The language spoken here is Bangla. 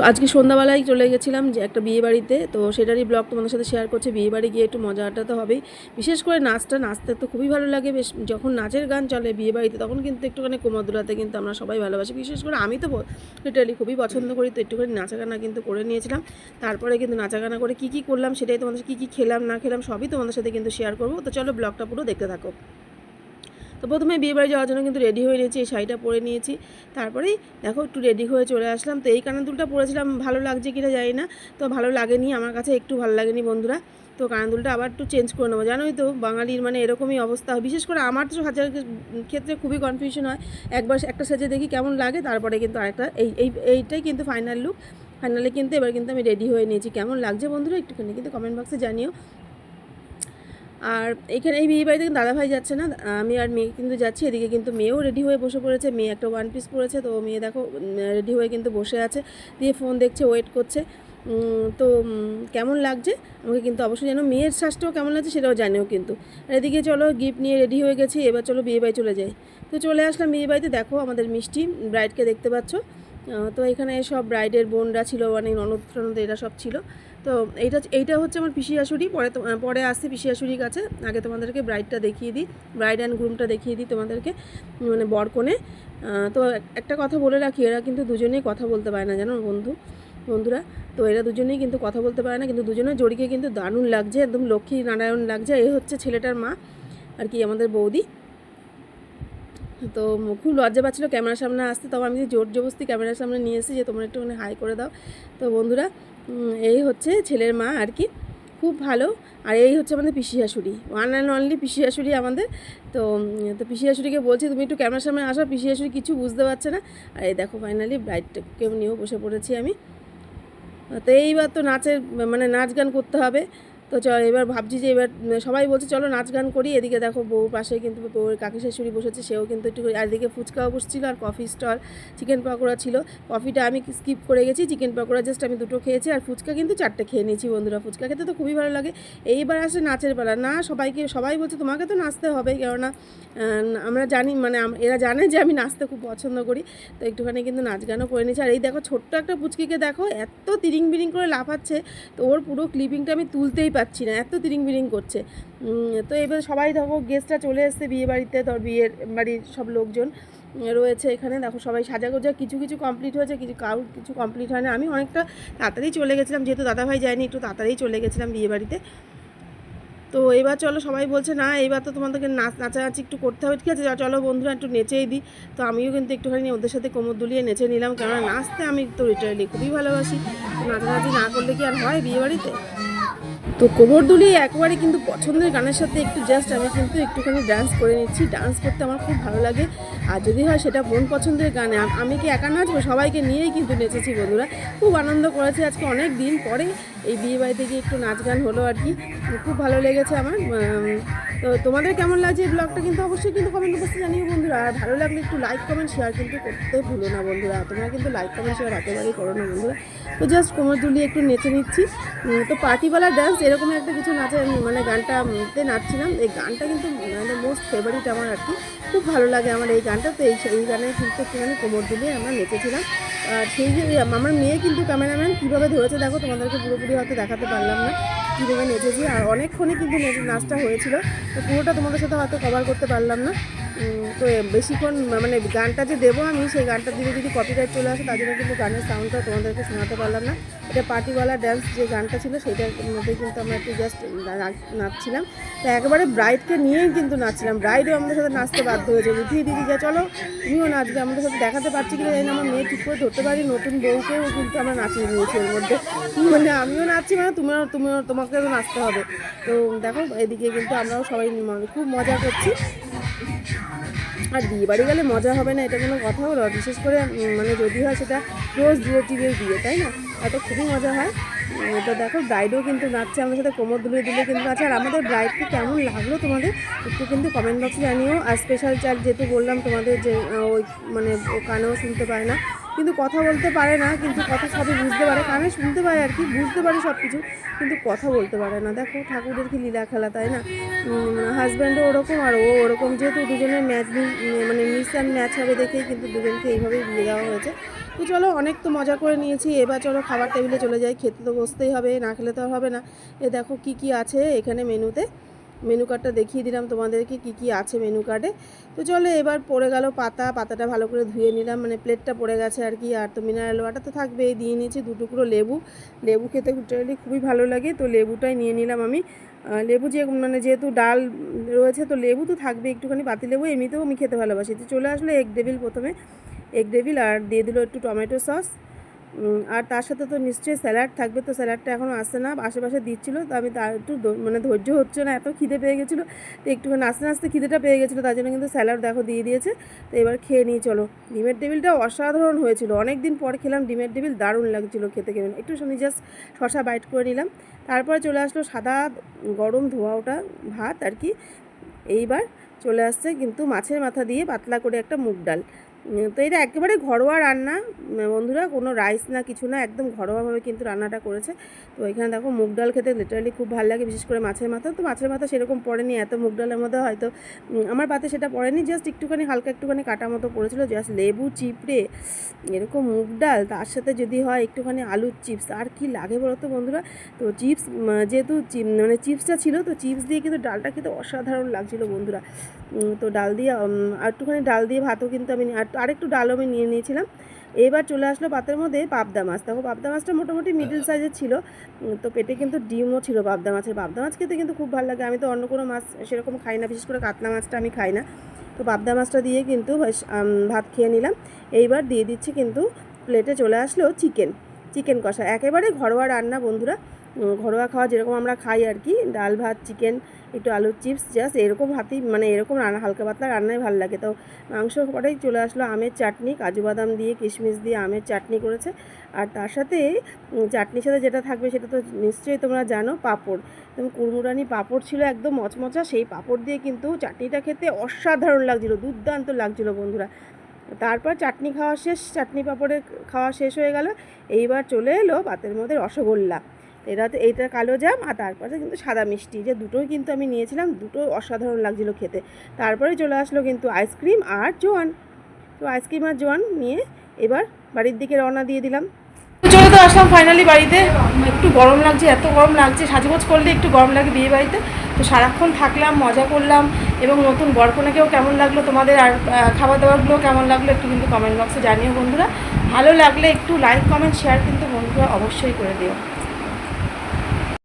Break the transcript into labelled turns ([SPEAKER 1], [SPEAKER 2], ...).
[SPEAKER 1] আজকে সন্ধ্যাবেলায় চলে গেছিলাম যে একটা বিয়েবাড়িতে, তো সেটারই ব্লগ তোমাদের সাথে শেয়ার করছি। বিয়েবাড়ি গিয়ে একটু মজাটা তো হবেই, বিশেষ করে নাচতে তো খুবই ভালো লাগে। বেশ যখন নাচের গান চলে বিয়েবাড়িতে তখন কিন্তু একটুখানি কোমর দোলাতে কিন্তু আমরা সবাই ভালোবাসি, বিশেষ করে আমি তো লিটারালি খুবই পছন্দ করি। তো একটুখানি নাচা গানা কিন্তু করে নিয়েছিলাম। তারপরে কিন্তু নাচা গানা করে কী করলাম সেটাই তোমাদের, কী খেলাম না খেলাম সবই তোমাদের সাথে কিন্তু শেয়ার করবো। তো চলো ব্লগটা পুরো দেখতে থাকো। তো প্রথমে বিয়েবাড়ি যাওয়ার জন্য কিন্তু রেডি হয়ে নিয়েছি, এই শাড়িটা পরে নিয়েছি। তারপরেই দেখো একটু রেডি হয়ে চলে আসলাম। তো এই কানের দুলটা পরেছিলাম, ভালো লাগছে কিনা জানি না, তো ভালো লাগেনি আমার কাছে, একটু ভালো লাগেনি বন্ধুরা। তো কানের দুলটা আবার একটু চেঞ্জ করে নেবো। জানোই তো বাঙালির মানে এরকমই অবস্থা হয়, বিশেষ করে আমার তো হাজার ক্ষেত্রে খুবই কনফিউশন হয়। একবার একটা সেজে দেখি কেমন লাগে, তারপরে কিন্তু আরেকটা এইটাই কিন্তু ফাইনাল লুক। ফাইনালে কিন্তু এবার কিন্তু আমি রেডি হয়ে নিয়েছি। কেমন লাগছে বন্ধুরা একটুখানি কিন্তু কমেন্ট বক্সে জানিও। আর এখানে এই বিয়ে বাড়িতে কিন্তু দাদাভাই যাচ্ছে না, আমি আর মেয়ে কিন্তু যাচ্ছি। এদিকে কিন্তু মেয়েও রেডি হয়ে বসে পড়েছে, মেয়ে একটা ওয়ান পিস পরেছে। তো মেয়ে দেখো রেডি হয়ে কিন্তু বসে আছে, দিয়ে ফোন দেখছে, ওয়েট করছে। তো কেমন লাগছে আমাকে কিন্তু অবশ্যই জানো, মেয়ের শ্বাসটাও কেমন লাগছে সেটাও জানিও কিন্তু। আর এদিকে চলো গিফট নিয়ে রেডি হয়ে গেছি, এবার চলো বিয়ে বাড়ি চলে যাই। তো চলে আসলাম বিয়ে বাড়িতে, দেখো আমাদের মিষ্টি ব্রাইডকে দেখতে পাচ্ছ। তো এখানে সব ব্রাইডের বোনরা ছিল, মানে ননদ টনদ এরা সব ছিল। তো এইটা হচ্ছে আমার পিসি শাশুড়ি, পরে আসছে পিসি শাশুড়ির কাছে। আগে তোমাদেরকে ব্রাইডটা দেখিয়ে দিই, ব্রাইড অ্যান্ড গ্রুমটা দেখিয়ে দিই তোমাদেরকে, মানে বরকনে। তো একটা কথা বলে রাখি, এরা কিন্তু দুজনেই কথা বলতে পারে না জানো বন্ধুরা। তো এরা দুজনেই কিন্তু কথা বলতে পারে না, কিন্তু দুজনের জড়িকে কিন্তু দারুণ লাগছে, একদম লক্ষ্মী নারায়ণ লাগছে। এই হচ্ছে ছেলেটার মা আর কি, আমাদের বৌদি। তো খুব লজ্জা পাচ্ছিলো ক্যামেরার সামনে আসতে, তবে আমি জোর জবরদস্তি ক্যামেরার সামনে নিয়ে এসেছি যে তোমরা একটুখানি হাই করে দাও। তো বন্ধুরা এই হচ্ছে ছেলের মা আর কি, খুব ভালো। আর এই হচ্ছে আমাদের পিসি শাশুড়ি, ওয়ান অ্যান্ড অনলি পিসি শাশুড়ি আমাদের। তো পিসি শাশুড়িকে বলছি তুমি একটু ক্যামেরার সামনে আসো, পিসি শাশুড়ি কিছু বুঝতে পারছে না। আর এই দেখো ফাইনালি ব্রাইডটাকে নিয়েও বসে পড়েছি আমি। তো এইবার তো মানে নাচ গান করতে হবে। তো চল এবার ভাবছি যে এবার সবাই বলছে চলো নাচ গান করি। এদিকে দেখো বউ পাশে কিন্তু বউয়ের কাকি শাশুড়ি বসেছে, সেও কিন্তু একটু, আর এদিকে ফুচকাও বসছিল, আর কফি স্টল, চিকেন পকোড়া ছিল। কফিটা আমি স্কিপ করে গেছি, চিকেন পকোড়া জাস্ট আমি 2টো খেয়েছি, আর ফুচকা কিন্তু 4টে খেয়ে নিয়েছি বন্ধুরা। ফুচকা খেতে তো খুবই ভালো লাগে। এইবার আসে নাচের বেলা, না সবাই বলছে তোমাকে তো নাচতে হবে, কেননা আমরা জানি, মানে এরা জানে যে আমি নাচতে খুব পছন্দ করি। তো একটুখানি কিন্তু নাচ গানও করে নিয়েছি। আর এই দেখো ছোট্ট একটা পুচকিকে দেখো, এত তিরিং বিরিং করে লাফাচ্ছে, তো ওর পুরো ক্লিপিংটা আমি তুলতেই পাচ্ছি না, এত তিরিং বিরিং করছে। তো এবার সবাই দেখো গেস্টরা চলে এসছে বিয়ে বাড়িতে, তো বিয়ের বাড়ির সব লোকজন রয়েছে এখানে। দেখো সবাই সাজাগোজা কিছু কমপ্লিট হয়েছে, কিছু কমপ্লিট হয় না। আমি অনেকটা তাড়াতাড়ি চলে গেছিলাম, যেহেতু দাদাভাই যায়নি, একটু তাড়াতাড়ি চলে গেছিলাম বিয়ে বাড়িতে। তো এবার চলো, সবাই বলছে না এবার তো তোমাদেরকে নাচানাচি একটু করতে হবে, ঠিক আছে চলো বন্ধুরা একটু নেচেই দিই। তো আমিও কিন্তু একটুখানি ওদের সাথে কোমর দুলিয়ে নেচে নিলাম, কেননা নাচতে আমি তো লিটারালি খুবই ভালোবাসি। নাচানাচি না করলে কি আর হয় বিয়ে বাড়িতে। তো কোমর দুলিয়ে একবারে কিন্তু পছন্দের গানের সাথে একটু জাস্ট আমি কিন্তু একটুখানি ডান্স করে নিচ্ছি। ডান্স করতে আমার খুব ভালো লাগে, আর যদি হয় সেটা মন পছন্দের গানে। আমি কি একা নাচবো, সবাইকে নিয়েই কিন্তু নেচেছি বন্ধুরা, খুব আনন্দ করেছি। আজকে অনেক দিন পরে এই বিয়ে বাড়িতে গিয়ে একটু নাচ গান হলো আর কি, খুব ভালো লেগেছে আমার। তো তোমাদের কেমন লাগছে এই ব্লগটা কিন্তু অবশ্যই কিন্তু কমেন্ট বক্সে জানিও বন্ধুরা। আর ভালো লাগলে একটু লাইক কমেন্ট শেয়ার কিন্তু করতে ভুলো না বন্ধুরা, তোমরা কিন্তু লাইক কমেন্ট শেয়ার একেবারেই করো না বন্ধুরা। তো জাস্ট কোমর দুলিয়ে একটু নেচে নিচ্ছি। তো পার্টিওয়ালা ডান্স এরকম একটা কিছু নাচের, মানে গানটাতে নাচছিলাম। এই গানটা কিন্তু মানে মোস্ট ফেভারিট আমার আর কি, খুব ভালো লাগে আমার এই গানটা। তো এই গানে কিন্তু একটুখানি কোমর দুলিয়ে আমরা নেচেছিলাম। আর সেই যে আমার মেয়ে কিন্তু ক্যামেরাম্যান কীভাবে ধরেছে দেখো, তোমাদেরকে পুরোপুরি হয়তো দেখাতে পারলাম না কীভাবে নেচেছি। আর অনেকক্ষণই কিন্তু নাচটা হয়েছিল, তো পুরোটা তোমাদের সাথে হয়তো কভার করতে পারলাম না। তো বেশিক্ষণ মানে গানটা যে দেবো আমি, সেই গানটার দিকে যদি কপিরাইট চলে আসে তার জন্য কিন্তু গানের সাউন্ডটা তোমাদেরকে শোনাতে পারলাম না। এটা পার্টিওয়ালা ডান্স যে গানটা ছিল সেটার মধ্যে কিন্তু আমরা একটু জাস্ট নাচছিলাম। তো একেবারে ব্রাইডকে নিয়েই কিন্তু নাচছিলাম, ব্রাইডও আমাদের সাথে নাচতে বাধ্য হয়েছে, বুঝিয়ে দিদি যা চলো তুমিও নাচবে। আমাদের সাথে দেখাতে পারছি কিনা জানি না, আমার মেয়ে ঠিক করে ধরতে পারি, নতুন বউকেও কিন্তু আমরা নাচিয়ে নিয়েছি এর মধ্যে, মানে আমিও নাচছি, মানে তোমাকেও নাচতে হবে। তো দেখো এদিকে কিন্তু আমরাও সবাই খুব মজা করছি। আর বিয়ে বাড়ি গেলে মজা হবে না এটা কোনো কথা হলো, বিশেষ করে মানে যদি হয় সেটা ক্লোজ রিলেটিভের বিয়ে, তাই না, এত খুবই মজা হয়। তো দেখো ব্রাইডও কিন্তু নাচছে আমাদের সাথে, কোমর দুলিয়ে দিলে কিন্তু নাচছে। আর আমাদের ব্রাইডকে কেমন লাগলো তোমাদের একটু কিন্তু কমেন্ট বক্সে জানিও। আর স্পেশাল চার্জ যেহেতু বললাম তোমাদের যে ওই মানে ও কানেও শুনতে পায় না, কিন্তু কথা বলতে পারে না, কিন্তু কথা সবই বুঝতে পারে, কানে শুনতে পারে আর কি, বুঝতে পারে সব কিছু, কিন্তু কথা বলতে পারে না। দেখো ঠাকুরের কি লীলা খেলা, তাই না। হাজব্যান্ডও ওরকম আর ও ওরকম, যেহেতু দুজনের মানে মিস অ্যান্ড ম্যাচ হবে দেখেই কিন্তু দুজনকে এইভাবেই বিয়ে দেওয়া হয়েছে। তো চলো অনেক তো মজা করে নিয়েছি, এবার চলো খাবার টেবিলে চলে যাই। খেতে তো বসতেই হবে, না খেলে তো আর হবে না। এ দেখো কি কি আছে এখানে মেনুতে, মেনু কার্ডটা দেখিয়ে দিলাম তোমাদেরকে কি কি আছে মেনু কার্ডে। তো চলো এবার পড়ে গেল পাতাটা ভালো করে ধুয়ে নিলাম, মানে প্লেটটা পড়ে গেছে আর কি। আর তো মিনারেল ওয়াটার তো থাকবেই, দিয়ে নিয়েছি 2 টুকরো লেবু। লেবু খেতে লিটারালি খুবই ভালো লাগে, তো লেবুটাই নিয়ে নিলাম আমি। লেবু মানে যেহেতু ডাল রয়েছে তো লেবু তো থাকবে একটুখানি, পাতি লেবু এমনিতেও আমি খেতে ভালোবাসি। তো চলে আসলো এগ ডেভিল, প্রথমে এগ ডেভিল আর দিয়ে দিল একটু টমেটো সস। আর তার সাথে তো নিশ্চয়ই স্যালাড থাকবে, তো স্যালাডটা এখনও আসছে না, আশেপাশে দিচ্ছিলো, তো আমি তার একটু মানে ধৈর্য হচ্ছে না, এত খিদে পেয়ে গেছিলো। তো একটুখানি আস্তে আস্তে খিদেটা পেয়ে গেছিলো, তার জন্য কিন্তু স্যালাড দেখো দিয়ে দিয়েছে। তো এবার খেয়ে নিই চলো। ডিমের টেবিলটা অসাধারণ হয়েছিল, অনেক দিন পর খেলাম ডিমের টেবিল, দারুণ লাগছিলো খেতে। কেমন একটু জাস্ট শশা বাইট করে নিলাম। তারপরে চলে আসলো সাদা গরম ধোয়া ওটা ভাত আর কি। এইবার চলে আসছে কিন্তু মাছের মাথা দিয়ে পাতলা করে একটা মুগ ডাল। তো এটা একেবারে ঘরোয়া রান্না বন্ধুরা, কোনো রাইস না কিছু না, একদম ঘরোয়াভাবে কিন্তু রান্নাটা করেছে। তো এখানে দেখো মুগ ডাল খেতে লিটারালি খুব ভালো লাগে, বিশেষ করে মাছের মাথা। তো মাছের মাথা সেরকম পড়েনি এত মুগ ডালের মধ্যে, হয়তো আমার পাতে সেটা পড়েনি, জাস্ট একটুখানি হালকা একটুখানি কাটা মতো পড়েছিল। জাস্ট লেবু চিপড়ে এরকম মুগ ডাল, তার সাথে যদি হয় একটুখানি আলুর চিপস, আর কি লাগে বলো তো বন্ধুরা। তো চিপস যেহেতু মানে চিপসটা ছিল, তো চিপস দিয়ে কিন্তু ডালটা খেতে অসাধারণ লাগছিলো বন্ধুরা। তো ডাল দিয়ে একটুখানি ডাল দিয়ে ভাতও কিন্তু আমি আরেকটু ডালও আমি নিয়ে নিয়েছিলাম। এবার চলে আসলো পাতের মধ্যে পাবদা মাছ। দেখো পাবদা মাছটা মোটামুটি মিডল সাইজের ছিল, তো পেটে কিন্তু ডিমও ছিল পাবদা মাছের। পাবদা মাছ খেতে কিন্তু খুব ভালো লাগে, আমি তো অন্য কোনো মাছ সেরকম খাই না, বিশেষ করে কাতলা মাছটা আমি খাই না। তো পাবদা মাছটা দিয়ে কিন্তু ভাত খেয়ে নিলাম। এইবার দিয়ে দিচ্ছি কিন্তু প্লেটে চলে আসলো চিকেন কষা, একেবারে ঘরোয়া রান্না বন্ধুরা, ঘরোয়া খাওয়া যেরকম আমরা খাই আর কি, ডাল ভাত চিকেন একটু আলুর চিপস, জাস্ট এরকম ভাতেই মানে এরকম রান্না হালকা পাতলা রান্নাই ভালো লাগে। তো মাংস পরেই চলে আসলো আমের চাটনি, কাজু বাদাম দিয়ে কিশমিশ দিয়ে আমের চাটনি করেছে। আর তার সাথে চাটনির সাথে যেটা থাকবে সেটা তো নিশ্চয়ই তোমরা জানো, পাঁপড়। যেমন কুড়মুড়ানি পাঁপড় ছিল একদম মচমচা, সেই পাঁপড় দিয়ে কিন্তু চাটনিটা খেতে অসাধারণ লাগছিলো, দুর্দান্ত লাগছিলো বন্ধুরা। তারপর চাটনি খাওয়া শেষ, চাটনি পাঁপড়ের খাওয়া শেষ হয়ে গেল। এইবার চলে এলো পাতের মধ্যে রসগোল্লা, এইটা কালো জাম, আর তারপরে কিন্তু সাদা মিষ্টি, যে দুটোই কিন্তু আমি নিয়েছিলাম, দুটো অসাধারণ লাগছিলো খেতে। তারপরে চলে আসলো কিন্তু আইসক্রিম আর জোয়ান। তো আইসক্রিম আর জোয়ান নিয়ে এবার বাড়ির দিকে রওনা দিয়ে দিলাম। চলে তো আসলাম ফাইনালি বাড়িতে। একটু গরম লাগছে, এত গরম লাগছে, সাজগোজ করলে একটু গরম লাগে বিয়ে বাড়িতে। তো সারাক্ষণ থাকলাম, মজা করলাম, এবং নতুন বরকনেকেও কেমন লাগলো তোমাদের, আর খাবার দাবারগুলো কেমন লাগলো একটু কিন্তু কমেন্ট বক্সে জানিও বন্ধুরা। ভালো লাগলে একটু লাইক কমেন্ট শেয়ার কিন্তু বন্ধুরা অবশ্যই করে দিও।